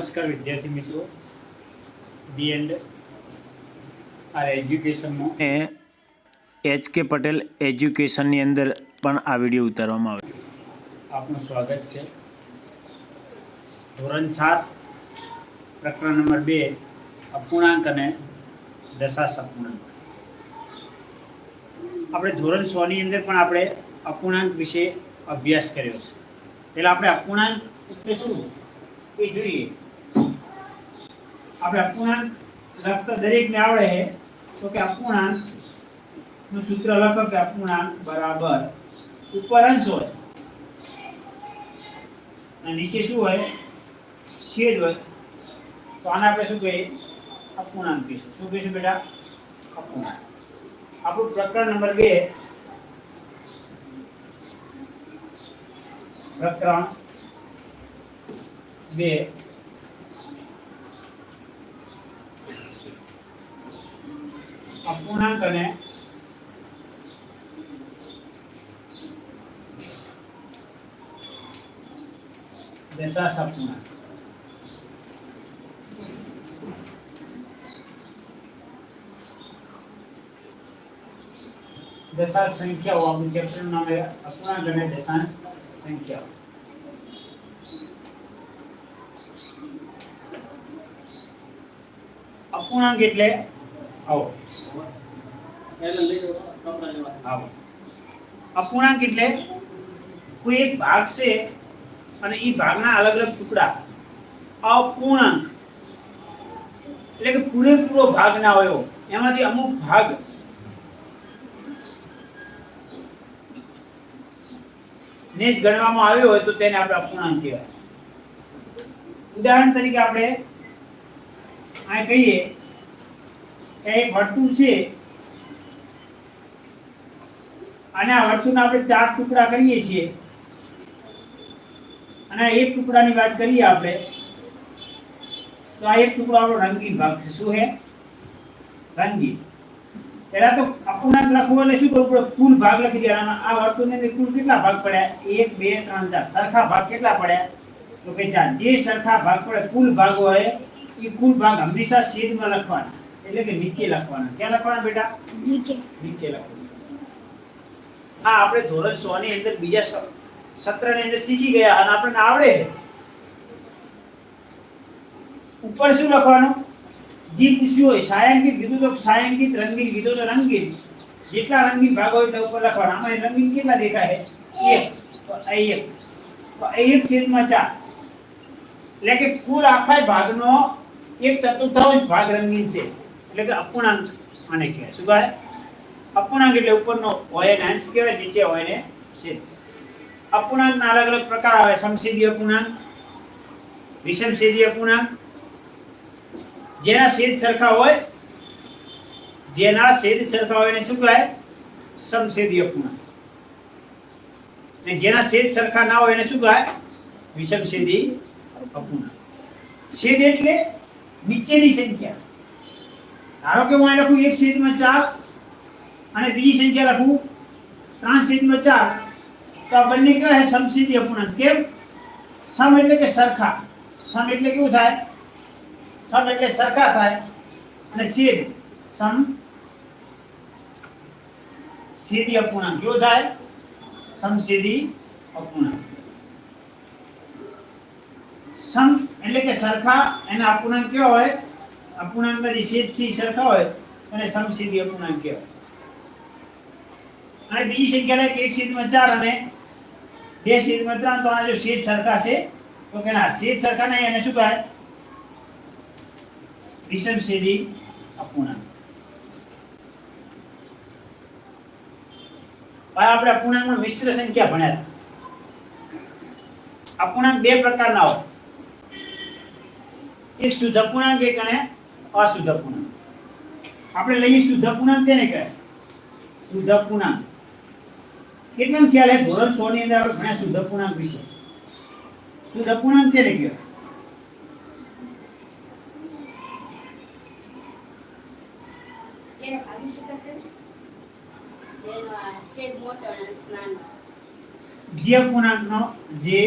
નમસ્કાર વિદ્યાર્થી મિત્રો, બી એન્ડ આર એજ્યુકેશનનો એચ.કે. પટેલ એજ્યુકેશનની અંદર પણ આ વિડીયો ઉતારવામાં આવે. આપનું સ્વાગત છે. ધોરણ 7 પ્રકરણ નંબર 2 અપૂર્ણાંક અને દશાંશ અપૂર્ણાંક. આપણે ધોરણ 6 ની અંદર પણ આપણે અપૂર્ણાંક વિશે અભ્યાસ કર્યો છે. પહેલા આપણે અપૂર્ણાંક એટલે શું એ જોઈએ. આપણે અપૂર્ણાંક લખતા દરેકને આવડે છે તો કે અપૂર્ણાંક નું સૂત્ર લખો કે અપૂર્ણાંક બરાબર ઉપર અંશ હોય અને નીચે શું હોય, છેદ હોય. તો આને આપણે શું કહીએ? અપૂર્ણાંક કહીશું. શું કહીશું બેટા? અપૂર્ણાંક. આપણું પ્રકરણ નંબર 2 પ્રકરણ 2 અપૂર્ણાંક અને દશાંશ અપૂર્ણાંક. દશાંશ સંખ્યાઓ આપણું ચેપ્ટરનું નામ છે અપૂર્ણાંક અને દશાંશ સંખ્યાઓ. અપૂર્ણાંક એટલે આવો અપૂર્ણાંક એટલે કોઈ એક ભાગ છે અને એ ભાગના અલગ અલગ ટુકડા. અપૂર્ણાંક એટલે કે પૂરેપૂરો ભાગ ના હોય, એમાંથી અમુક ભાગ ને જ ગણવામાં આવ્યો હોય તો તેને આપણે અપૂર્ણાંક કહેવાય. ઉદાહરણ તરીકે આપણે આ કહીએ કે એક વર્તુળ છે અને આ વર્તુળના આપણે 4 ટુકડા કરીએ છીએ અને એક ટુકડાની વાત કરીએ આપણે તો આ એક ટુકડો આપણો રંગીન ભાગ છે. શું છે? રંગીન. પહેલા તો અપૂર્ણાંક લખવું એટલે શું કરવું પડે? કુલ ભાગ લખી દેવાના. આ વર્તુળની અંદર કુલ કેટલા ભાગ પડ્યા? 1 2 3 4. સરખા ભાગ કેટલા પડ્યા? તો કે 4. જે સરખા ભાગ પડે કુલ ભાગ હોય એ કુલ ભાગ હંમેશા છેદમાં લખવાના, એટલે કે નીચે લખવાના. ક્યાં લખવાના બેટા? નીચે લખવાના. આ આપણે ધોરણ 6 ની અંદર બીજા સત્રની અંદર શીખી ગયા અને આપણને આવડે. ઉપર શું લખવાનું? જે પૂછ્યું હોય છાयांकित કીધું તો છાयांकित, રંગીન કીધું તો રંગીન. જેટલા રંગીન ભાગ હોય એટલા ઉપર લખવાના. આમાં રંગીન કેટલા દેખાય છે? 1. તો આ 1. તો 1/4. એટલે કે કુલ આખા ભાગનો 1/4 ભાગ રંગીન છે. એટલે કે અપૂર્ણાંક આને કહેવાય. શું કહેવાય? અપૂર્ણાંક એટલે ઉપરનો હોય ને અંશ કહેવાય, નીચે હોય ને છેદ. અપૂર્ણાંકના અલગ અલગ પ્રકાર આવે. સમછેદી અપૂર્ણાંક, વિષમછેદી અપૂર્ણાંક. જેના છેદ સરખા હોય એને શું કહેવાય? સમછેદી અપૂર્ણાંક. અને જેના છેદ સરખા ના હોય એને શું કહેવાય? વિષમછેદી અપૂર્ણાંક. છેદ એટલે નીચેની સંખ્યા. ધારો કે હું અહીં લખું 1/4 અને બીજી સંખ્યા લખું 3/4 તો આ બંને કેવા છે? સમછેદી અપૂર્ણાંક. કેમ? સમ એટલે કે સરખા. સમ એટલે કેવું થાય? સમ એટલે સરખા થાય અને છેદ સમછેદી અપૂર્ણાંક કેવો થાય? સમછેદી અપૂર્ણાંક. સમ એટલે કે સરખા, એના અપૂર્ણાંક કેવા હોય? અપૂર્ણાંકના જે છેદ છે સરખા હોય અને સમછેદી અપૂર્ણાંક કહેવાય. અને બીજી સંખ્યા લે કે 1/4 અને 2/3 તો આના જો છેદ સરખા છે તો કે ના, છેદ સરખા નહીં એને શું કહેવાય? વિષમછેદી અપૂર્ણાંક. આપણે અપૂર્ણાંકમાં મિશ્ર સંખ્યા ભણ્યા હતા. અપૂર્ણાંક 2 પ્રકારના હોય. એક શુદ્ધ અપૂર્ણાંક, એક અને અશુદ્ધ અપૂર્ણાંક. આપણે લઈએ શુદ્ધ અપૂર્ણાંક છે ને કહેવાય. શુદ્ધ અપૂર્ણાંક કેટલાનો ખ્યાલ છે? ધોરણ 6 ની અંદર આપણે ભણ્યા શુદ્ધ અપૂર્ણાંક વિશે. શુદ્ધ અપૂર્ણાંક છે ને કહેવાય. જે અપૂર્ણાંકનો જે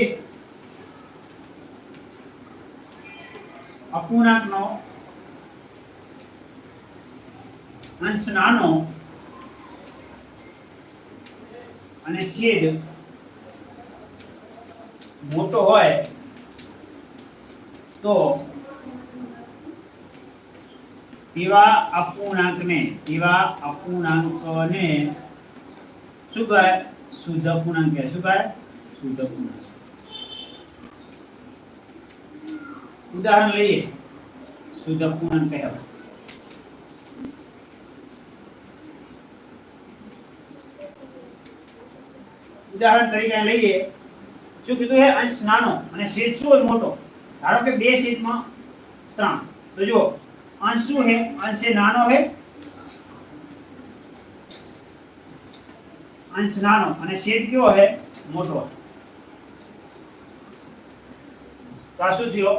અપૂર્ણાંકનો અંશ નાનો અને છેદ મોટો હોય તો એવા અપૂર્ણાંકને શું કહે? શુદ્ધ અપૂર્ણાંક કહે. શું કહે? શુદ્ધ અપૂર્ણાંક. ઉદાહરણ લઈએ. શુદ્ધ અપૂર્ણાંક કહેવાય. ઉદાહરણ તરીકે લઈએ. શું કીધું છે? અંશ નાનો અને છેદ શું હોય? મોટો. ધારો કે 2/3. તો જો अंश શું है? अंश से नानो है, अंश नानो અને છેદ કેવો है? મોટો. તો આ શું થયો?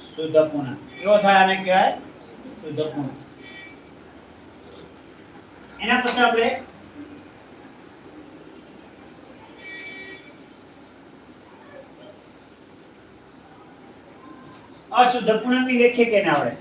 શુદ્ધ અપૂર્ણાંક. કેવો થાય? આને કહેવાય શુદ્ધ અપૂર્ણાંક. એના પછી આપણે અશુદ્ધ અપૂર્ણાંકની વ્યાખ્યા કેને આવડે?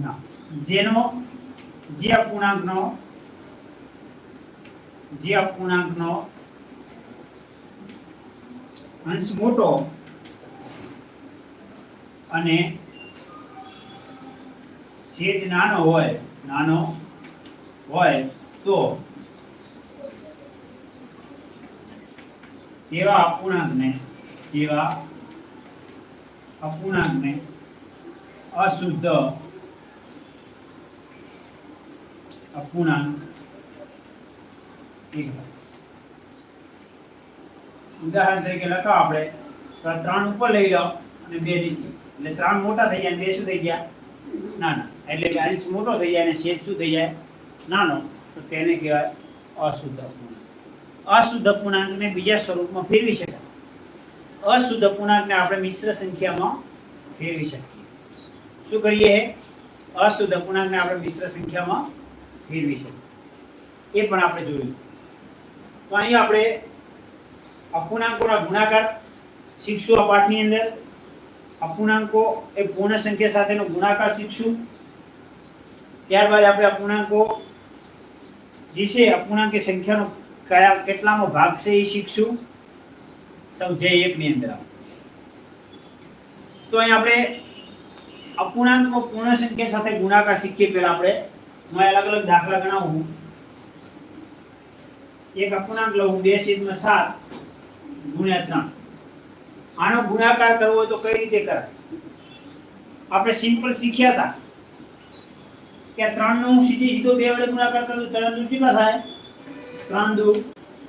ના, જેનો જે અપૂર્ણાંકનો અંશ મોટો અને છેદ નાનો હોય તો એવા અપૂર્ણાંકને અશુદ્ધ અપૂર્ણાંક કહેવાય. ઉદાહરણ તરીકે લખો આપણે તો 3 ઉપર લઈ લો અને 2 નીચે, એટલે 3 મોટા થઈ જાય અને 2 શું થઈ ગયા? નાના. એટલે કે અંશ મોટો થઈ જાય અને છેદ શું થઈ જાય? નાનો. તો તેને કહેવાય અશુદ્ધ અપૂર્ણાંક. અશુદ્ધ અપૂર્ણાંકને બીજા સ્વરૂપમાં ફેરવી શકાય. અશુદ્ધ અપૂર્ણાંકને આપણે મિશ્ર સંખ્યામાં ફેરવી શકીએ. શું કરીએ? અશુદ્ધ અપૂર્ણાંકને આપણે મિશ્ર સંખ્યામાં ફેરવી શકીએ. એ પણ આપણે જોયું. તો અહીં આપણે અપૂર્ણાંકોના ગુણાકાર શીખશું. આ પાઠની અંદર અપૂર્ણાંકો એ પૂર્ણ સંખ્યા સાથેનો ગુણાકાર શીખશું. ત્યારબાદ આપણે અપૂર્ણાંકો જે છે અપૂર્ણાંક સંખ્યાનો કેટલામો ભાગ છે એ શીખશું. સ્વાધ્યાય 1 ની અંદર. તો અહીં આપણે અપૂર્ણાંકનો પૂર્ણ સંખ્યા સાથે ગુણાકાર શીખીએ. પહેલા આપણે અલગ અલગ દાખલા ગણાવું. એક અપૂર્ણાંક લઉં 2/7 ગુણ્યા 3. આનો ગુણાકાર કરવો હોય તો કઈ રીતે કરાય? આપણે સિમ્પલ શીખ્યા હતા કે 3 નો સીધો 2 વડે ગુણાકાર કરું તો 3 દુ કેટલા થાય? 3 દુ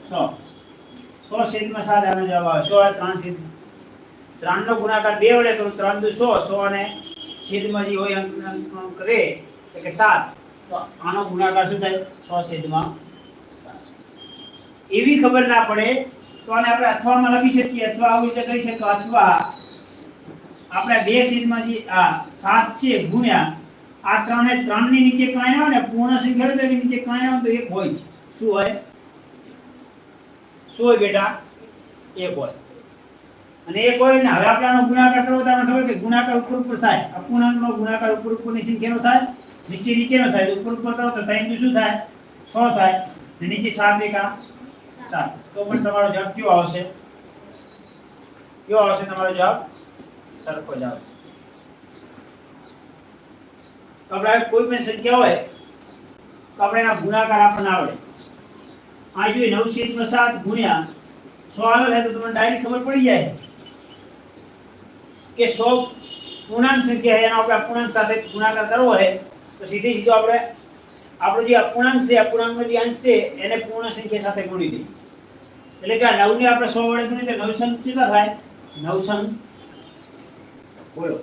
100. 100/7 આનો જવાબ આવે. 100 3 નો ગુણાકાર 2 વડે કરું 3 દુ 100. 100 ને છેદમાં જે હોય અંક કરે એટલે કે 7. તો આનો ગુણાકાર શું થાય? 100/7. એવી ખબર ના પડે તો આને આપણે અથવામાં લખી શકીએ, અથવા આવી રીતે કરી શકીએ, અથવા આપણે 2/7 જે આ 7 છે ગુણ્યા આ 3 ને 3 ની નીચે કાંઈ આવે ને પૂર્ણ સંખ્યા હોય તો એની નીચે કાંઈ આવે તો 1 હોય. શું હોય? શું હોય બેટા? 1 હોય. અને 1 હોય ને હવે આપણે આનો ગુણાકાર કરવો તો આપણને ખબર કે ગુણાકાર ઉપર થાય. અપૂર્ણાંકનો ગુણાકાર ઉપરની સંખ્યાનો થાય, નીચેનો થાય. તો ઉપર કરો તો 3 નું શું થાય? 100 થાય. ને નીચે 7 એકા 7. તો પણ તમારો જવાબ કેવો આવશે? તમારો જવાબ સરખો જ આવશે. તો આપણે કોઈ પણ સંખ્યા હોય તો આપણે એના ગુણાકાર આપણને આવડે. આ જોઈએ 9/7 ગુણ્યા 100 આવે તો તમને ડાયરેક્ટ ખબર પડી જાય કે 100 પૂર્ણાંક સંખ્યા એનો આપણે અપૂર્ણાંક સાથે ગુણાકાર કરવો હોય તો સીધો આપણે આપણો જે અપૂર્ણાંક છે, અપૂર્ણાંકનો જે અંશ છે એને પૂર્ણ સંખ્યા સાથે ગુણી દઈએ. એટલે કે આ 9 ને આપણે 100 વડે ગુણીએ તો 9 સંગ કેટલા થાય? 9 સંગ બોલો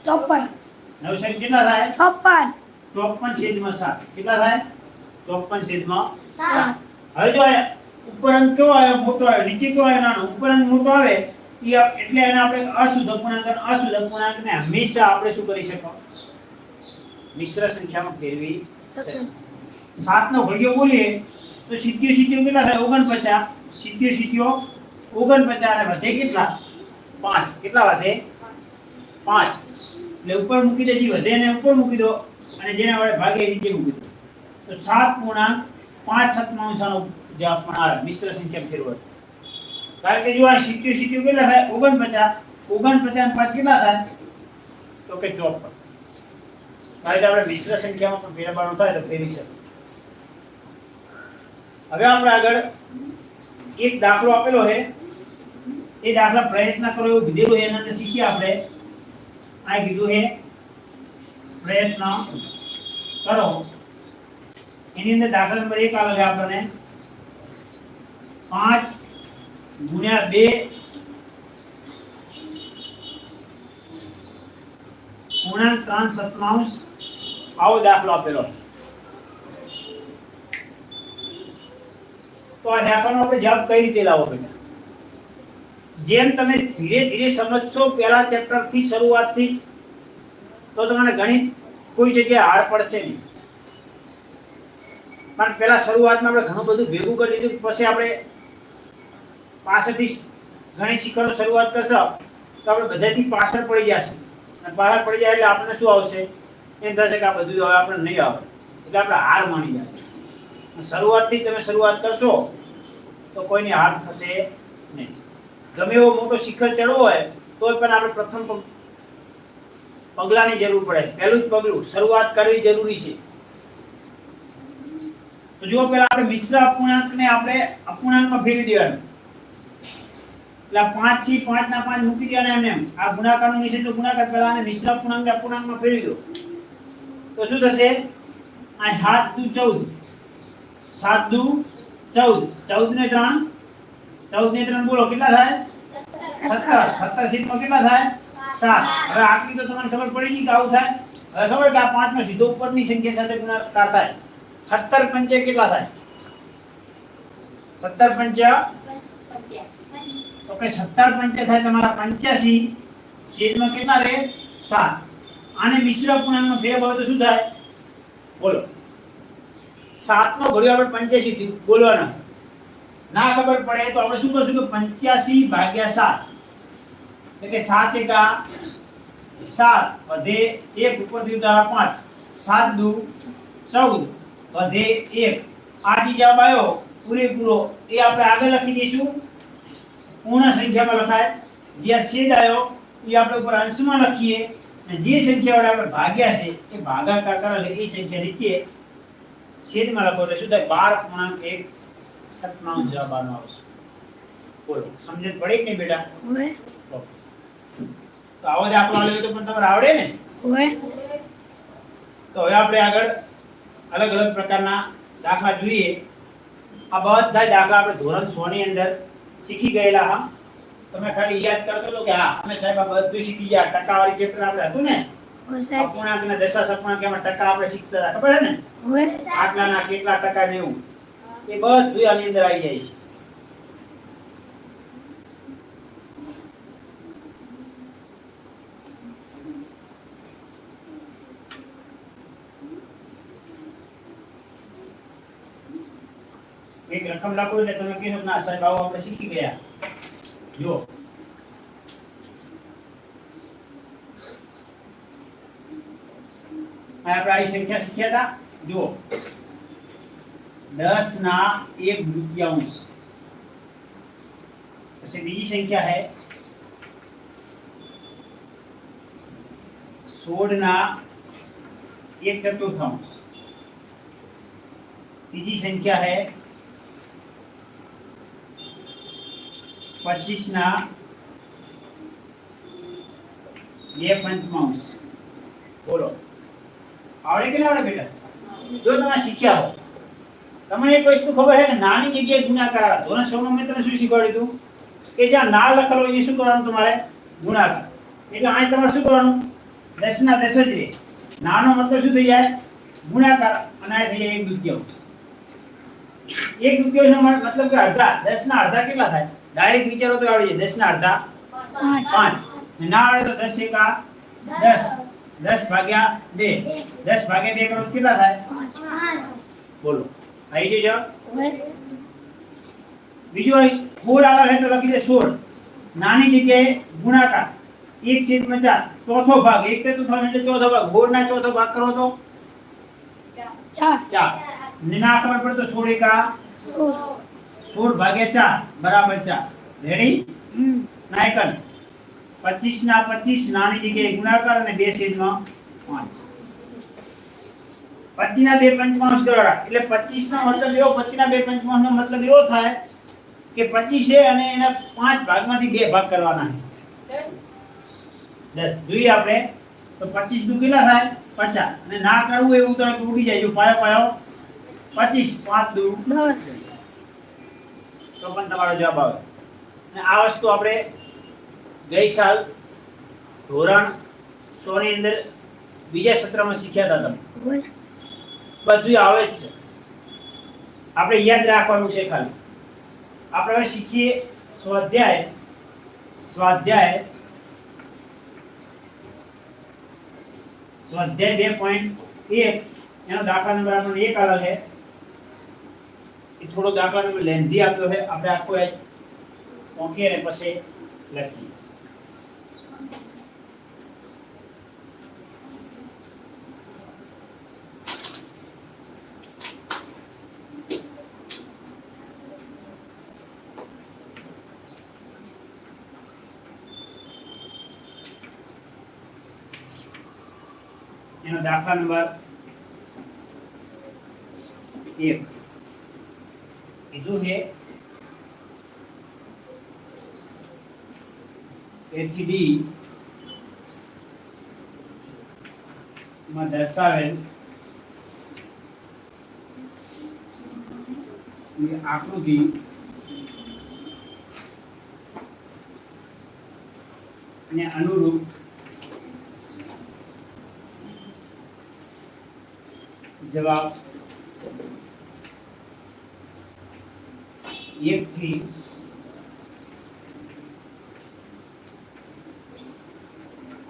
54. 9 સંગ કેટલા થાય? 56. 54/7. કેટલા થાય? 54/7. હવે જો ઉપર અંક કેવો આવે? મોટો આવે. નીચે કેવો આવે? નાનો. ઉપર અંક મોટો આવે એટલે એને આપણે અશુદ્ધ અપૂર્ણાંકને હંમેશા આપણે શું કરી શકો? મિશ્ર સંખ્યામાં ફેરવી શકો. 7 નો ઘડિયો બોલીએ તો સિત્યો કેટલા થાય? 49. સિત્યો 49 અને વધે કેટલા? 5. કેટલા વધે? 5. એટલે ઉપર મૂકી દે, જે વધે એને ઉપર મૂકી દો અને જેને વડે ભાગે એ નીચે મૂકી દો. તો 7.5 જવાબ પણ આવે મિશ્ર સંખ્યા ફેરવો. કારણ કે જો આ સિત્યો કેટલા થાય? 49 અને 5 કેટલા થાય? તો કે 54. કારણ કે આપણે મિશ્ર સંખ્યામાં પણ ફેરફાર થાય તો ફેરવી શકે. હવે આપણે આગળ એક દાખલો આપેલો છે, એ દાખલા પ્રયત્ન કરો એવું કીધેલું છે, એના અંદર શીખીએ આપણે. આ કીધું છે પ્રયત્ન કરો. એની અંદર દાખલા નંબર 1 આલે છે આપણને 5 ગુણ્યા 2 પૂર્ણાંક 3/7 આવો દાખલો આપેલો. તો આ દાખલાનો આપણે જવાબ કઈ રીતે લાવો બેટા? જેમ તમે ધીરે ધીરે સમજશો, પહેલા ચેપ્ટર થી શરૂઆતથી, તો તમને ગણિત કોઈ જગ્યાએ હાર્ડ પડશે નહીં. પણ પહેલા શરૂઆતમાં આપણે ઘણું બધું ભેગું કરી લીધું, પછી આપણે પાછળથી ગણિત શીખવાનું શરૂઆત કરશો તો આપણે બધાથી પાછળ પડી જશે. અને પાછળ પડી જાય એટલે આપણને શું આવશે? એમ થશે કે આ બધું હવે આપણને નહીં આવે, એટલે આપણે હાર માની જશે. શરૂઆતથી તમે શરૂઆત કરશો તો કોઈની હાર થશે નહીં. ગમે એવો મોટો શિખર ચડવો હોય તો પણ આપણે પ્રથમ પગલાની જરૂર પડે. પહેલું જ પગલું શરૂઆત કરવી જરૂરી છે. તો જો પહેલા આપણે મિશ્ર અપૂર્ણાંકને આપણે અપૂર્ણાંકમાં ફેરવી દેવાનું. એટલે 5 થી 5 ના 5 મૂકી દેવાના એમને એમ. આ ગુણાકારનો નિશેષ તો ગુણાકાર, પહેલા આને મિશ્ર અપૂર્ણાંકને અપૂર્ણાંકમાં ફેરવી દો તો શું થશે? આ 7 દુ 14, 7 દુ 14, 14 ને 3, 14 ને 3 બોલો કેટલા થાય? 17. 17 સીટમાં કેટલા થાય? 7. હવે આટલી તો તમને ખબર પડી ગઈ કે આવું થાય. હવે ખબર કે આ 5 નો સીધો ઉપરની સંખ્યા સાથે ગુણાકાર થાય. 17 પંચે કેટલા થાય? 17 પંચા 85. તો કે 17 પંચે થાય તમારા 85, છેદમાં કેટલા રહે? 7. આને મિશ્ર અપૂર્ણાંકમાં ફેરવો તો શું થાય? બોલો. 7 નો ઘડિયો આપણે 85 થી બોલવાનો. ના ખબર પડે તો આપણે શું કરશું કે 85 ભાગ્યા 7, એટલે કે 7 એકા 7 વધે 1 ઉપરથી ઉતારા 5, 7 દુ 14 વધે 1. આ જે જવાબ આવ્યો પૂરેપૂરો એ આપણે આગળ લખી દઈશું. પૂર્ણ સંખ્યામાં લખાય. જે આ છેદ આવ્યો એ આપણે ઉપર અંશમાં લખીએ અને જે સંખ્યા વડે આપણે ભાગ્યા છે એ ભાગાકાર કરો એટલે એ સંખ્યા નીચે છેદમાં લખો એટલે શું થાય? 12.1 જવાબ આવશે. બોલો, સમજણ પડે કે નહીં બેટા? તો આવો દાખલો આલ્યો તો પણ તમારે આવડે ને? તો હવે આપણે આગળ અલગ અલગ પ્રકારના દાખલા જોઈએ. આ બધા દાખલા આપણે ધોરણ 6 ની અંદર શીખી ગયેલા. હા, તમે ખાલી યાદ કરશો તો કે હા અમે સાહેબ આ બધું શીખી ગયા. ટકાવારી ચેપ્ટર આપણે હતું ને, અપૂર્ણાંક અને દશાંશ અપૂર્ણાંક એમાં ટકા આપણે શીખતા હતા, ખબર છે ને? આટલાના કેટલા ટકા દેવું એ બધું આની અંદર આવી જાય છે. એક રકમ લખો એટલે તમે કહેશો ના સાહેબ આવો આપણે શીખી ગયા. જો આપણે આ સંખ્યા શીખ્યા હતા. જો 10 ના 1/2. પછી બીજી સંખ્યા है 16 ના 1/4. तीजी संख्या है 25 ना 2/5. बोलो, आवड़े के ना आवड़े बेटा? जो તમે શીખ્યા હો. તમને એક વસ્તુ ખબર છે કે નાની જગ્યાએ ગુણાકાર આવે. ધોરણ 6 માં મેં તમને શું શીખવાડ્યું હતું કે જ્યાં ના લખેલો એ શું કરવાનું તમારે? ગુણાકાર. એટલે અહીં તમારે શું કરવાનું? 10 ના 10 જ રહે. નાનો મતલબ શું થઈ જાય? ગુણાકાર. અને આ થઈ જાય 1/2. 1/2 નો મતલબ કે અડધા. 10 ના અડધા કેટલા થાય? ડાયરેક્ટ વિચારો તો આવડી જાય. 10 ના અડધા 5 ને ના આવડે તો 10 એકા 10 10 ભાગ્યા 2 10 ભાગ્યા 2 કરો તો કેટલા થાય બોલો આવી ગયો જવાબ બીજો અહીં 4 આગળ છે તો લખી દે 16 નાની જગ્યાએ ગુણાકાર 1/4 ચોથો ભાગ 1/4 એટલે ચોથો ભાગ 4 ના ચોથો ભાગ કરો તો 4 ને ના ખબર પડે તો 16 એકા 16 ભાગ્યા 4 બરાબર 4 રેડી નાયકન 25 ના 25 નાની જગ્યાએ ગુણાકાર અને 2/5 25 ના 2 પંચમાંશ દ્વારા એટલે 25 નો મતલબ એવો 25 ના 2 પંચમાંશ નો મતલબ એવો થાય કે 25 છે અને એના 5 ભાગમાંથી 2 ભાગ કરવાના છે 10 જોઈએ આપણે તો 25 નું કેટલા થાય 50 અને ના કરવું એવું તો ઉડી જાય જો પાયો 25 5 દુ 10 તો પણ તમારો જવાબ આવે અને આ વસ્તુ આપણે ગઈ સાલ ધોરણ 6 ની અંદર બીજા સત્રમાં શીખ્યા હતા તમે બધું આવે જ છે આપણે યાદ રાખવાનું છે ખાલી આપણે હવે શીખીએ સ્વાધ્યાય સ્વાધ્યાય 2.1 એનો દાખલા નંબર આપણને 1 આલો છે એ થોડો દાખલા નંબર લેન્ધી આપ્યો છે આપણે આખો ઓકે ને પછી લખીએ એનો દાખલા નંબર 1 કીધું છે એચડી માં દર્શાવેલ આકૃતિ ને અનુરૂપ જવાબ 1 થી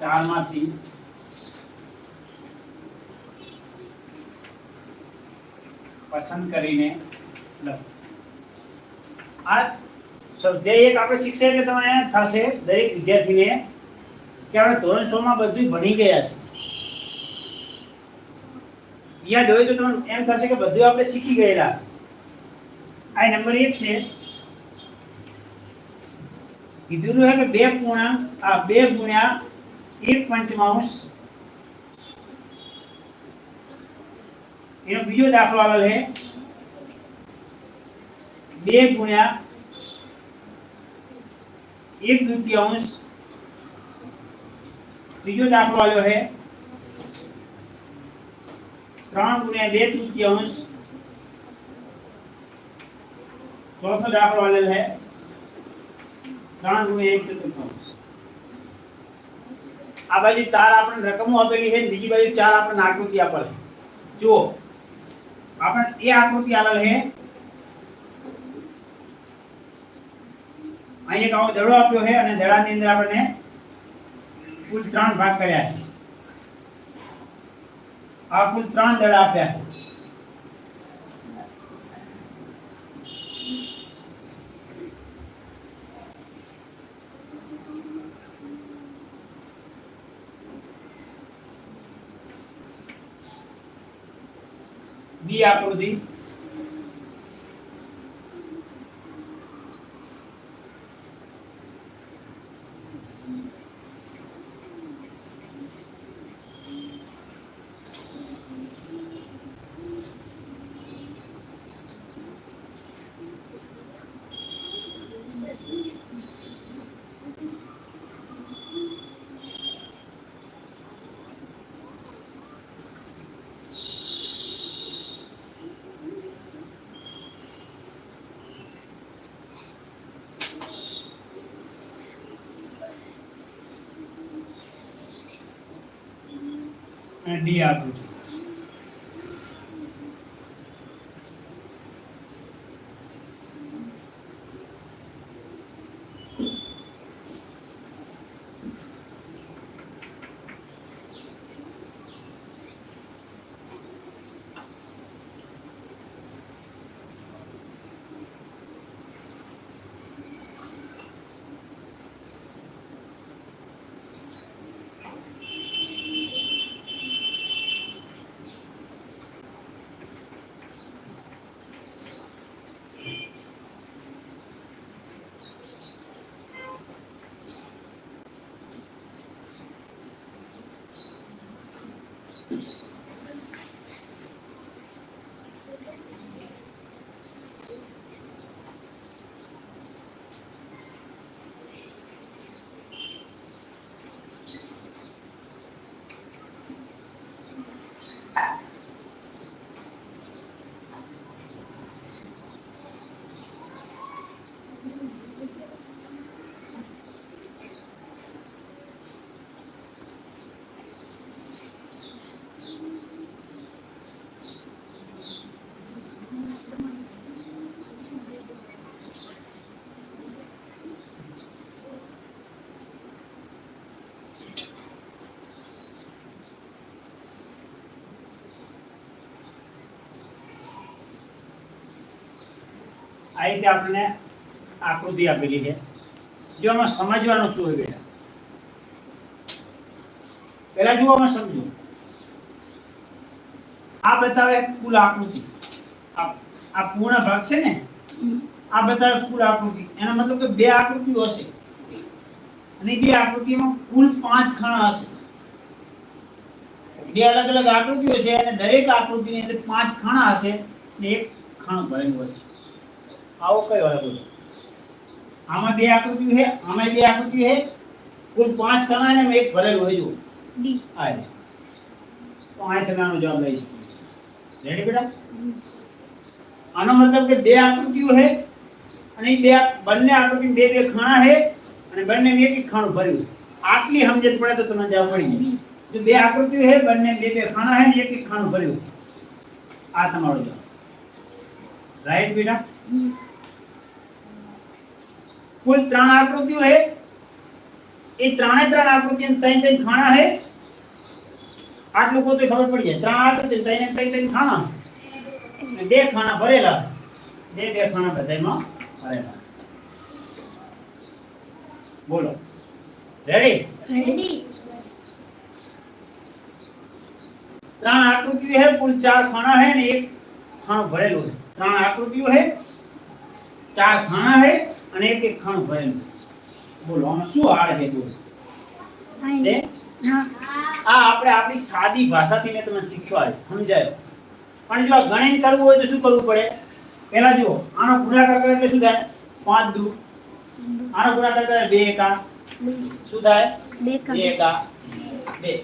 4 માંથી પસંદ કરીને લખો આ સ્વાધ્યાય 1 આપણે શીખશે એટલે તમને થશે દરેક વિદ્યાર્થીને કે આપણે ધોરણ 6 માં બધું ભણી ગયા છે યાદ હોય તો તમને એમ થશે કે બધું આપણે શીખી ગયેલા આ નંબર 1 છે કીધું છે કે 2 ગુણ્યા 1 પંચમાંશ એનો બીજો દાખલો આવેલ છે 2 ગુણ્યા 1 દૂતીયાંશ ત્રીજો દાખલો આવ્યો છે 3 ગુણ્યા 2 તૃતીયાંશ ચોથો દાખલો આવેલ છે 3 ગુણ્યા 1 ચતુર્થાંશ આ બાજુ 4 આપણને રકમો આપેલી છે બીજી બાજુ 4 આપણને આકૃતિ આપેલ છે જો આપણે એ આકૃતિ આવેલ છે અહીં એક આવો દડો આપ્યો છે અને દડાની અંદર આપણને કુલ 3 ભાગ કર્યા છે આ કુલ 3 દડા આપ્યા છે બી આકૃતિ અને ડી આકૃતિ આ રીતે આપણને આકૃતિ આપેલી છે. જો આમાં સમજવાનું શું હોય બેટા, પહેલા જુઓ આમાં સમજો. આ બતાવે કુલ આકૃતિ, આ પૂર્ણ ભાગ છે ને, આ બતાવે કુલ આકૃતિ. એનો મતલબ કે બે આકૃતિઓ હશે અને બે આકૃતિમાં કુલ 5 ખાના હશે. બે અલગ અલગ આકૃતિઓ છે અને દરેક આકૃતિની અંદર 5 ખાના હશે અને એક ખાનું ભરેલું હશે. આવો કયો હોય બોલો? આમાં બે આકૃતિઓ છે, આમાં બે આકૃતિઓ છે, કુલ 5 ખાના અને એક ભરેલું હોય. જો ડી આ રે. તો આ તમે આનો જવાબ લઈ શકો. રેડી બેટા? આનો મતલબ કે બે આકૃતિઓ છે અને બે બંને આકૃતિમાં બે બે ખાના છે અને બંને એક એક ખાનું ભર્યું. આટલી સમજણ પડે તો તમને જવાબ મળી જાય. જો બે આકૃતિઓ છે, બંને બે બે ખાના છે અને એક એક ખાનું ભર્યું, આ તમારો જવાબ. રાઈટ બેટા? કુલ 3 આકૃતિઓ છે, એ ત્રણે ત્રણ આકૃતિમાં 3 ખાના છે. આટલું પોતે ખબર પડી જાય. 3 આકૃતિ 3 ખાના અને 2 ખાના ભરેલા, બે ખાના બધામાં ભરેલા. બોલો રેડી? રેડી 3 આકૃતિઓ છે, કુલ 4 ખાના છે ને એક ખાનું ભરેલું છે. 3 આકૃતિઓ છે, 4 ખાના છે અને એક એક ખાનું ભરેલું છે. બોલો આમાં શું હાલ છે? બોલો છે? હા આ આપણે આપણી સાદી ભાષાથી મેં તમને શીખવાડ્યું, સમજાયું. પણ જો આ ગણિત કરવું હોય તો શું કરવું પડે? પહેલા જુઓ, આનો ગુણાકાર કરે એટલે શું થાય? 5 દુ. આનો ગુણાકાર કરે 2 એકા શું થાય? 2 એકા 2.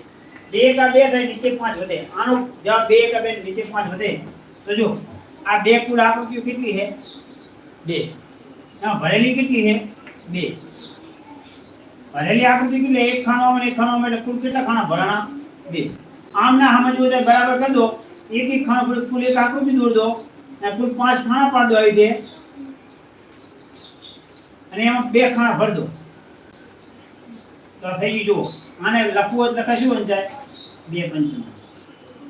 2 એકા 2 થાય, નીચે 5 વધે. આનો જવાબ 2 એકા 2 નીચે 5 વધે. તો જો આ બે કુલ આકૃતિઓ કેટલી છે? 2. એમાં ભરેલી કેટલી છે? 2. ભરેલી આકૃતિ કેટલી? એક ખાનામાં અને એક ખાનામાં, એટલે કુલ કેટલા ખાના ભરાણા? 2. આમના સમજવું હોય બરાબર કરી દો. એક એક ખાનો ભરે કુલ એક આકૃતિ દોર દો અને કુલ 5 ખાના પાડ દો આવી દે અને એમાં 2 ખાના ભર દો. તો થઈ ગયું. જુઓ, આને લખવું હોય તો લખાશું વંચાય 2 પંચમાં.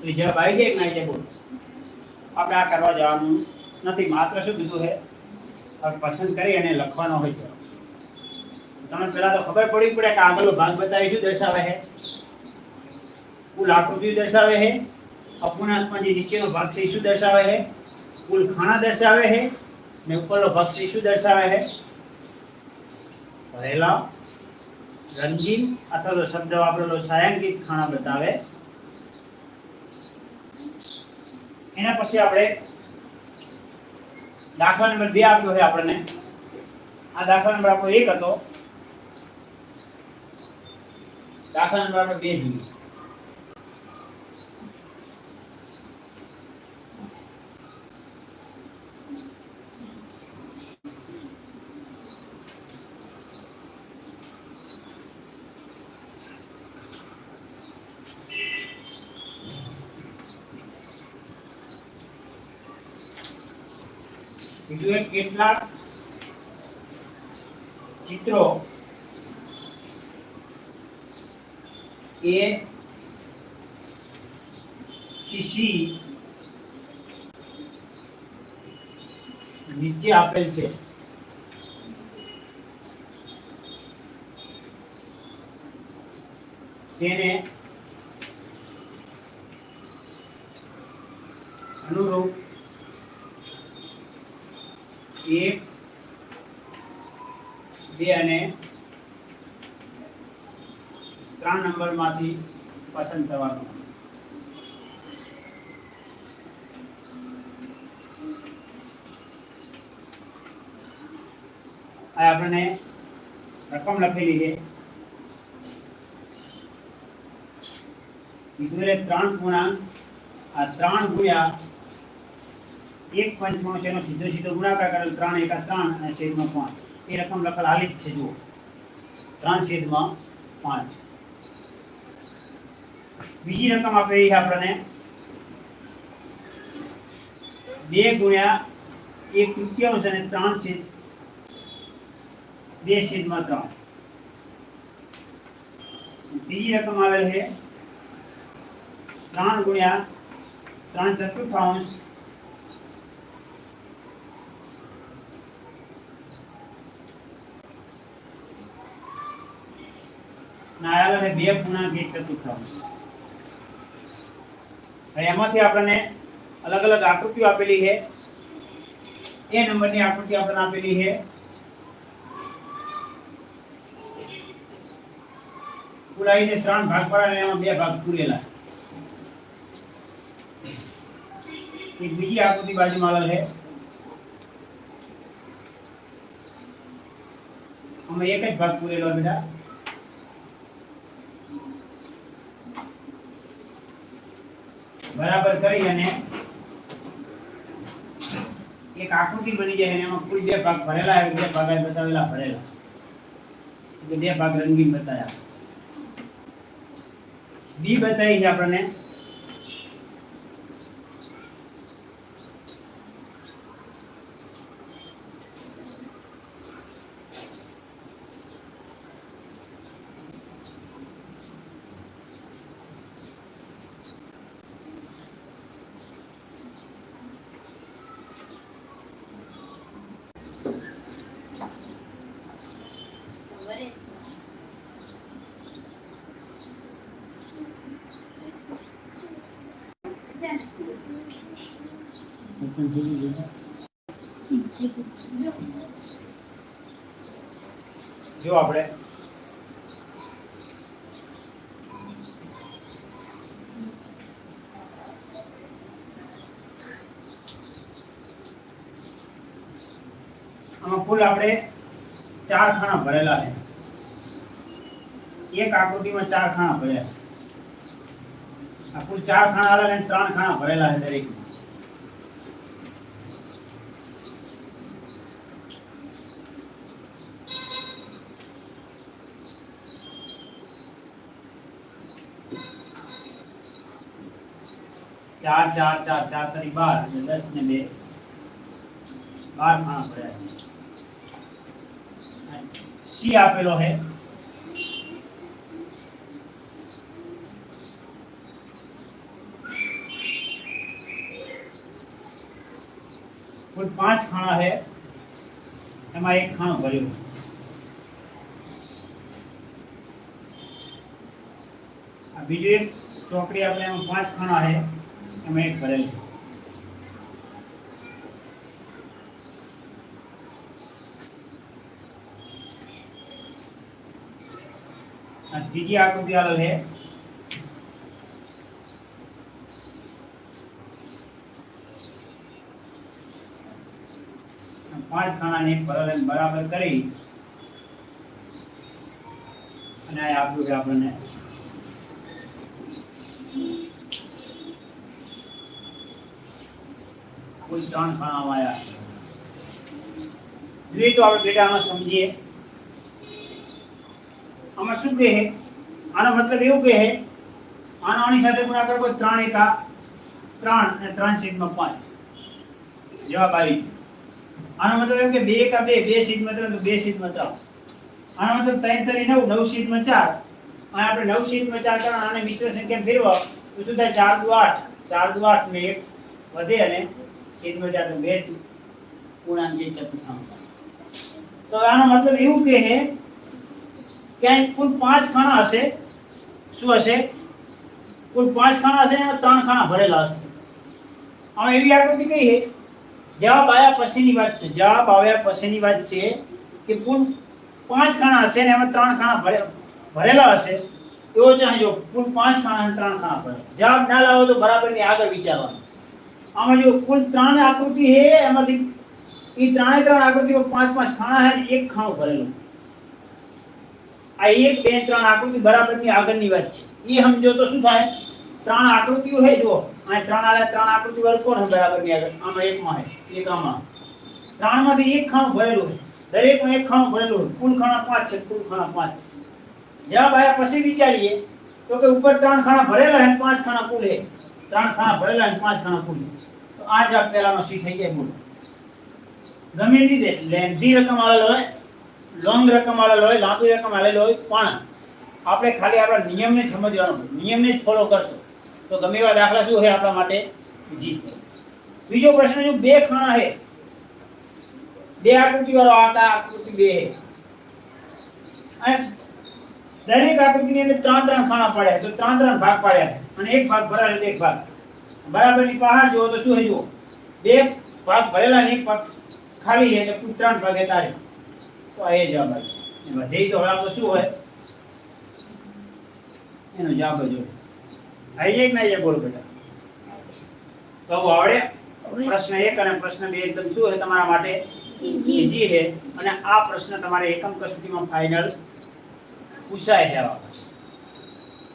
તો જવાબ આવી જાય કે ના આવી જાય? બોલો. આપણે આ કરવા જવાનું નથી, માત્ર શું કીધું છે આપણે પસંદ કરી અને લખવાનો હોય છે. તમને પહેલા તો ખબર પડવી પડે કે આગળનો ભાગ બતાવી શું દર્શાવે છે? કુલ આકૃતિ દર્શાવે છે. અપૂર્ણાંકમાં જે નીચેનો ભાગ છે એ શું દર્શાવે છે? કુલ ખાના દર્શાવે છે. ને ઉપરનો ભાગ છે શું દર્શાવે છે? ભરેલા, રંગીન અથવા તો શબ્દ વાપરેલો છાयांकित ખાના બતાવે. એના પછી આપણે દાખલા નંબર 2 આપ્યો છે આપણને. આ દાખલા નંબર આપણો 1 હતો. દાખલા નંબર આપણે 2 જોઈએ. બીજું એક કેટલાક ચિત્રો A થી C નીચે આપેલ છે. તેને અનુરૂપ 1, 2 અને 3 નંબરમાંથી પસંદ કરવાનું. આ આપણને રકમ લખેલી છે. કીધું 3 પૂર્ણાંક, આ 3 ગુણ્યા 1 પંચમાંશ એનો સીધો સીધો ગુણાકાર કરેલ 3 એકા 3 અને છેદમાં 5. એ રકમ લખેલ હાલી જ છે. જુઓ 3/5. બીજી રકમ આપેલી છે આપણને 2 ગુણ્યા 1 તૃતીયાંશ અને 2/3. બીજી રકમ આવેલ છે 3 ગુણ્યા 3/4 આયા અને 2.1 ચતુર્થાંશ. હવે એમાંથી આપણને અલગ અલગ આકૃતિઓ આપેલી છે. એ નંબરની આકૃતિ આપણને આપેલી છે. પૂરાઈને 3 ભાગ પાડ્યા અને એમાં 2 ભાગ પૂરેલા. એક બીજી આકૃતિ બાજુમાં આવેલ છે. આમાં એક જ ભાગ પૂરેલો બેટા. બરાબર કરી અને એક આકૃતિ બની જાય અને એમાં કુલ 2 ભાગ ભરેલા છે. 2 ભાગ બતાવેલા ભરેલા એટલે 2 ભાગ રંગીન બતાવ્યા. બી બતાવી છે આપણને જો આપણે આમાં કુલ આપણે 4 ખાના ભરેલા છે. એક આકૃતિમાં 4 ખાના ભર્યા. આ કુલ 4 ખાના આવેલા અને 3 ખાના ભરેલા છે દરેક. चार चार चार चार तरी 12 10 ने 2 12 खाना भर्યા. સી આપેલો है कुल 5 खाना है. એમાં એક ખાનો ભર્યો. આ બીજો એક ચોકડી આપણે એમાં 5 ખાના है. એમાં એક ભરેલું. આ બીજી આકૃતિ આવેલ છે. પાંચ ખાનાને એક ભરેલ બરાબર કરી અને આ આપ્યું છે આપણને कुल 3 खाना आया. જોઈએ તો આપણે બેટામાં સમજીએ આમાં શું કહે છે. આનો મતલબ એવું કહે છે આનો આની સાથે ગુણાકાર કરો 3 એકા 3 અને 3 છેદમાં 5 જવાબ આવી ગયો. આનો મતલબ એમ કે 2 એકા 2 2 છેદમાં 3 તો 2 છેદમાં 3. આનો મતલબ 3 તરી 9 9 છેદમાં 4 અને આપણે 9 છેદમાં 4 કરવાના આને મિશ્ર સંખ્યા ફેરવો તો શું થાય 4 દુ 8 4 દુ 8 ને 1 વધે અને છેદમાં 4 તો 2 પૂર્ણાંક ચતુર્થાંશ. તો આનો મતલબ એવું કહે છે કે કુલ 5 ખાના હશે. શું હશે? કુલ 5 ખાના હશે અને 3 ખાના ભરેલા હશે. આમાં એવી આકૃતિ કઈ છે જવાબ આવ્યા પછીની વાત છે. જવાબ આવ્યા પછીની વાત છે કે કુલ 5 ખાના હશે અને એમાં 3 ખાના ભરેલા હશે. એવો ચાહે જો કુલ 5 ખાના અને 3 ખાના ભરેલા. જવાબ ના લાવો તો બરાબરની આગળ વિચારવાનું. આમાં જો કુલ 3 આકૃતિ છે એમાંથી એ 3 આકૃતિમાં 5 5 ખાના છે અને એક ખાનો ભરેલો. આ 1 2 3 આકૃતિ બરાબરની આગળની વાત છે. એ સમજો તો શું થાય 3 આકૃતિઓ છે જો આ 3 આલે 3 આકૃતિ વર્ગ કોણ છે બરાબરની આગળ. આમાં એકમાં છે એક આમાં 3 માંથી એક ખાનો ભરેલો છે. દરેકમાં એક ખાનો ભરેલો છે. કુલ ખાના 5 છે. કુલ ખાના 5 છે. જવાબ આયા પછી વિચારીએ તો કે ઉપર 3 ખાના ભરેલા છે અને 5 ખાના કુલ છે. 3 ખાના ભરેલા અને 5 ખાના કુલ. તો આ જવાબ પહેલાનો સી થઈ જાય. બોલો ગમે રીતે લેન્ધી રકમ આલેલો હોય લોંગ રકમ આલેલો હોય લાંબી રકમ આલેલો હોય પણ આપણે ખાલી આપણા નિયમને સમજવાનો નિયમને જ ફોલો કરશું તો ગમે એવા દાખલા શું છે આપણા માટે ઈઝી છે. બીજો પ્રશ્ન જો 2 ખાના છે 2 આકૃતિ વાળો આકાર આકૃતિ 2 છે અને દરેક આકૃતિની અંદર 3 ખાના પાડ્યા તો 3 ભાગ પાડ્યા અને એક ભાગ ભરાયેલો એક ભાગ બરાબરની પહાડ જુઓ તો શું જુઓ 2 ભાગ ભરેલા અને એક ભાગ ખાલી છે એટલે કુલ 3 ભાગે તારે તો આ એ જવાબ આવે વધે તો હવે આપણો શું હોય એનો જવાબ જો આવી એક ના એ બોલ બેટા તો આવડે પ્રશ્ન 1 અને પ્રશ્ન 2 એકદમ શું છે તમારા માટે ઈઝી છે અને આ પ્રશ્ન તમારે એકમ કસોટીમાં ફાઇનલ પૂછાય છે આવા પ્રશ્ન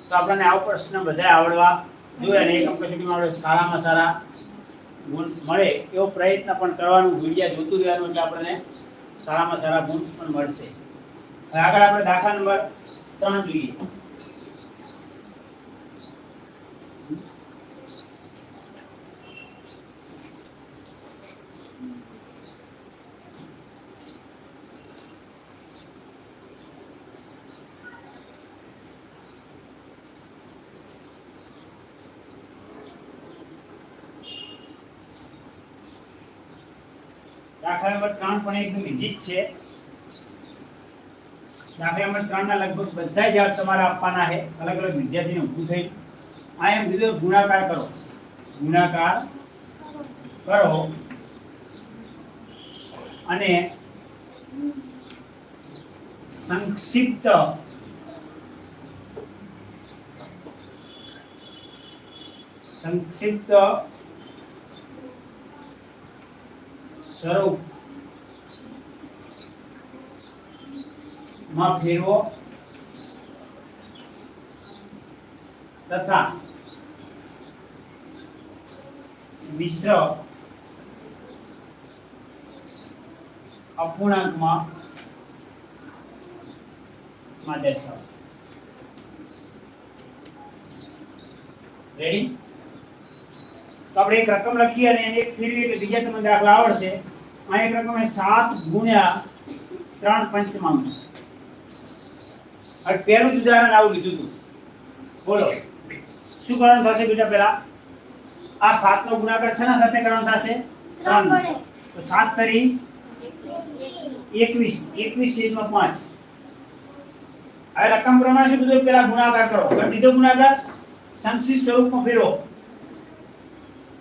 તો આપણને આવો પ્રશ્ન બધા આવડવા જોઈએ અને એકમ કસોટીમાં આપણે સારામાં સારા ગુણ મળે એવો પ્રયત્ન પણ કરવાનું વિડિયો જોતું રહેવાનું એટલે આપણને સારામાં સારા ગુણ પણ મળશે હવે આગળ આપણે દાખલા નંબર 3 જોઈએ દાખલા નંબર 3 પણ એકદમ ઈઝી જ છે દાખલા નંબર 3 ના લગભગ બધા જવાબ તમારે આપવાના છે અલગ અલગ વિદ્યાર્થીને ઊભું થઈ આ એમ કીધું ગુણાકાર કરો અને સંક્ષિપ્ત સ્વરૂપ માં ફેરવો તથા મિશ્ર અપૂર્ણાંકમાં દર્શાવો રેડી તો આપણે એક રકમ લખી અને એને એક ફેરવી એટલે બીજા તમને દાખલા આવડશે આ એક રકમ છે 7 ગુણ્યા 3 પંચમાંશ હવે પહેલું ઉદાહરણ આવું લીધું હતું બોલો શું કરવાનું થશે બેટા પહેલા આ 7 નો ગુણાકાર શેના સાથે કરવાનો થશે 3 તો 7 તરી 21 / 5 હવે રકમ પ્રમાણે શું કીધું પહેલા ગુણાકાર કરો હવે બીજો ગુણાકાર સંક્ષિપ્ત સ્વરૂપમાં ફેરવો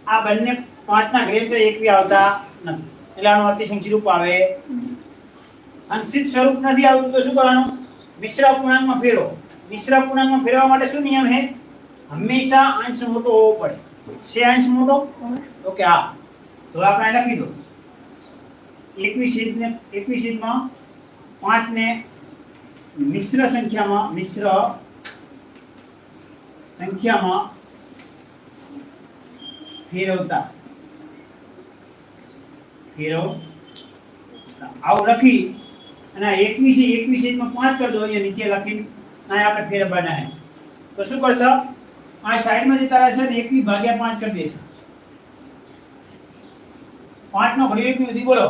આ બંને 5 ના ઘેર તો 21 આવતા નથી એટલે આનો અતિસંખ્ય રૂપ આવે સંક્ષિપ્ત સ્વરૂપ નથી આવતું તો શું કરવાનું મિશ્ર અપૂર્ણાંકમાં ફેરવો મિશ્ર અપૂર્ણાંકમાં ફેરવવા માટે શું નિયમ છે હંમેશા અંશ મોટો હોવો પડે છે અંશ મોટો તો કે આ તો આપણે લખી દો 21 માં 5 ને મિશ્ર સંખ્યામાં ફેરવતા આવું લખી અને 21 માં 5 કરી દો અહીંયા નીચે લખીને આ આપણે ફેરવવાના છે તો શું કરશો આ સાઈડમાં જતા રહેશે ને 21 ભાગ્યા 5 કરી દેશે 5 નો ઘડિયો 1 સુધી બોલો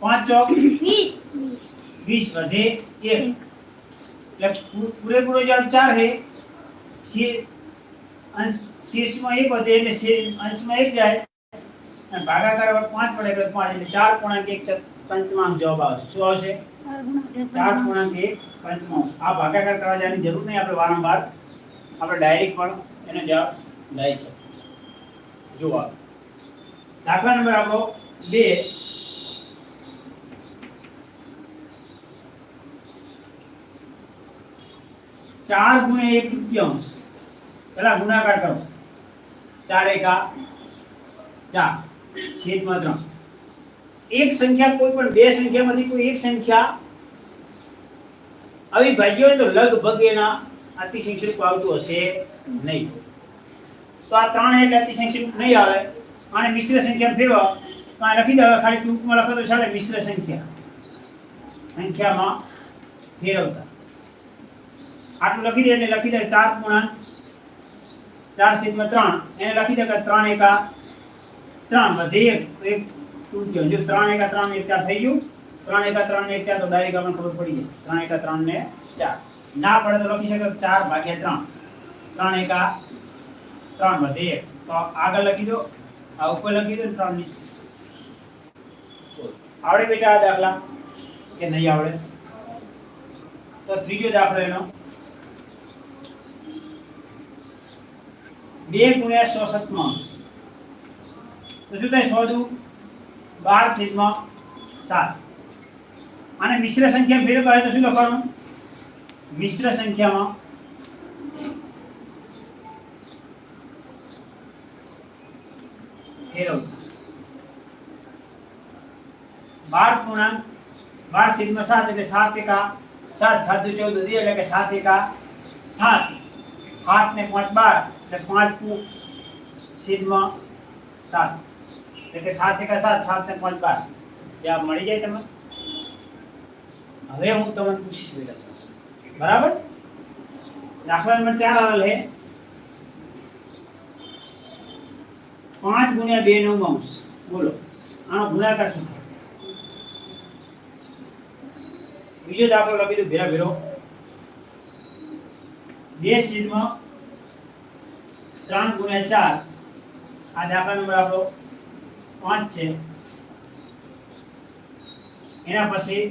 5 ચોક 20 વધે 1 એટલે પૂરેપૂરો જવાબ 4 છે શેષમાં 1 વધે એટલે અંશમાં 1 જાય અને ભાગાકાર 5 પડે એટલે 5 એટલે 4.1 પંચમાંશ જવાબ આવશે શું આવશે 4.1 પંચમાંશ આ ભાગાકાર કરવા જવાની જરૂર નહીં આપણે વારંવાર આપણે ડાયરેક્ટ પણ એનો જવાબ લઈ શકીએ જો દાખલા નંબર આપણો 2 4 ગુણ્યા 1 તૃતીયાંશ પેલા ગુણાકાર કરો 4 એકા 4 છેદમાં 3 એક સંખ્યા કોઈ પણ બે સંખ્યામાંથી કોઈ એક સંખ્યા અવિભાજ્ય હોય તો લગભગ એના અતિસંખ્ય રૂપ આવતું હશે નહીં તો આ 3 એટલે અતિસંખ્ય રૂપ નહીં આવે અને મિશ્ર સંખ્યા ફેરવો તો આ લખી દો ખાલી ટૂંકમાં લખો તો ચાલે મિશ્ર સંખ્યામાં ફેરવતા આટલું લખી દે એટલે લખી દે 4.4/3 એને લખી દે કે 3 એકા 3 વધે 1 તૂટ્યો જો 3 એકા 3 ને 4 થઈ ગયું 3 એકા 3 ને 4 તો ડાયરેક્ટ આપણને ખબર પડી જાય 3 એકા 3 ને 4 ના પડે તો લખી શકો 4/3 3 એકા 3 વધે 1 તો આગળ લખી દો આ ઉપર લખી દો 3 નીચે આવડે બેટા આ દાખલા કે નહીં આવડે તો ત્રીજો દાખલો એનો 2 ગુણ્યા 100 7 તો શું થાય 100 દુ 12/7 અને મિશ્ર સંખ્યા ફેરવવા હોય તો શું લખવાનું મિશ્ર સંખ્યામાં ફેરવવું 12/7 એટલે 7 એકા 7 7 દુ 14 એટલે કે 7 એકા 7 8 ને 5 12 એટલે 5/7 એટલે કે 7 એકા 7 7 ને 5 12 જવાબ મળી જાય તમને હવે હું તમને પૂછીશ બેટા બરાબર દાખલા નંબર 4 આવેલ છે 5 ગુણ્યા 2 નો અંશ બોલો આનો ગુણાકાર શું થાય બીજો દાખલો લખી દો ભેરા ભેરો 2/3 ગુણ્યા 4 આ દાખલા નંબર આપણો 5 છે એના પછી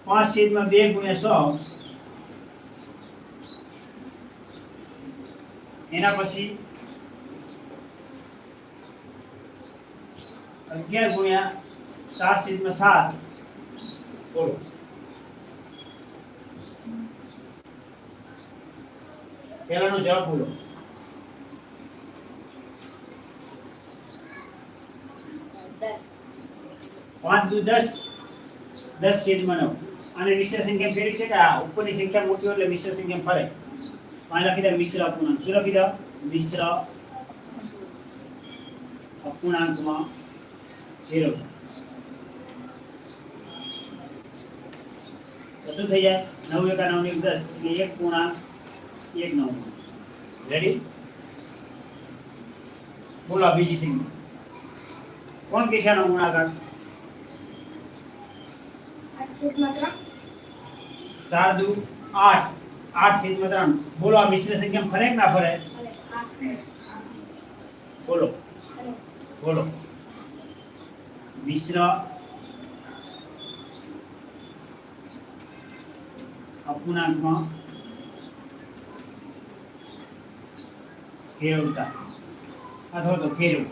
5/2 ગુણ્યા 100 એના પછી 11 ગુણ્યા 4/7 બોલો પહેલાનો જવાબ બોલો 5 દુ 10 10/9 અને મિશ્ર સંખ્યા ફેરવી છે કે આ ઉપરની સંખ્યા મોટી હોય એટલે મિશ્ર સંખ્યા ફરે પાણી લખી દે મિશ્ર અપૂર્ણાંક શું લખી દો મિશ્ર અપૂર્ણાંકમાં ફેરવો તો શું થઈ જાય 9 એકા 9 ને 10 એટલે 1.19 રેડી બોલો બીજી સંખ્યા કોણ કે છે આનો ગુણાકાર 4 દુ 8 8/3 બોલો આ મિશ્ર સંખ્યા ફરે કે ના ફરે બોલો બોલો મિશ્ર અપૂર્ણાંકમાં ફેરવતા અથવા તો ફેરવું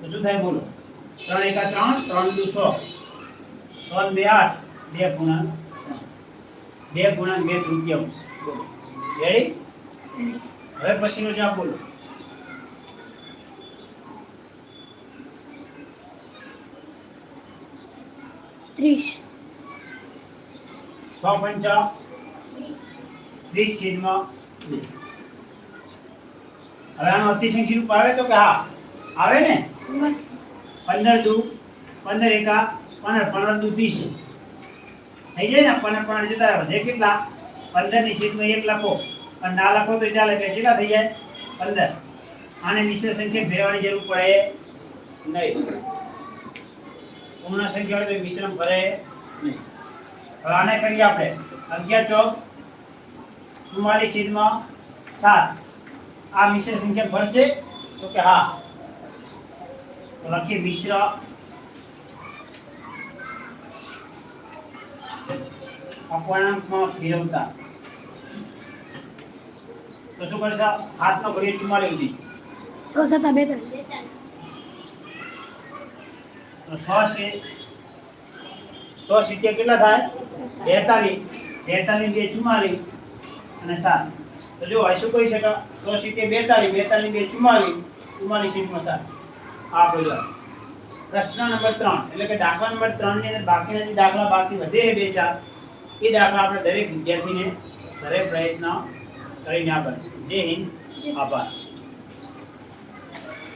તો શું થાય બોલો 3 એકા 3 3 દુ 100 100 2 8 2 પૂર્ણાંક 2 પૂર્ણાંક 2 તૃતીયાંશ બોલો રેડી હવે પછીનો જવાબ બોલો ત્રીસ 100 30/2 હવે આનો અતિસંખ્ય રૂપ આવે તો કે હા આવે ને 15 દુ 15 એકા 15 દુ 30 થઈ જાય ને 15 જતા રહે વધે કેટલા 15 ની શીટમાં 1 લખો અને ના લખો તો ચાલે એટલે કેટલા થઈ જાય 15 આને મિશ્ર સંખ્યા ફેરવવાની જરૂર પડે નહીં પૂર્ણ સંખ્યા હોય તો મિશ્રણ ભરે નહીં હવે આને કરીએ આપણે 11 4 44/7 આ મિશ્ર સંખ્યા ભરશે તો કે હા તો લખીએ મિશ્ર અપૂર્ણાંકમાં ફેરવતા તો શું કરશે હાથનો ઘડિયો 44 સુધી 100 7 42 તો 100 છે 100 સિત્તેર કેટલા થાય 42 42 2 44 અને 7 તો જો આ શું કહી શકાય 100 સિત્તેર 42 42 2 44 44 સીટમાં 7 આ બોલ્યો પ્રશ્ન નંબર 3 એટલે કે દાખલા નંબર 3 ની અંદર બાકીના જે દાખલા બાકી વધે 2 4 એ દાખલા આપણે દરેક વિદ્યાર્થીને ઘરે પ્રયત્ન કરીને આપે જય હિન્દ આભાર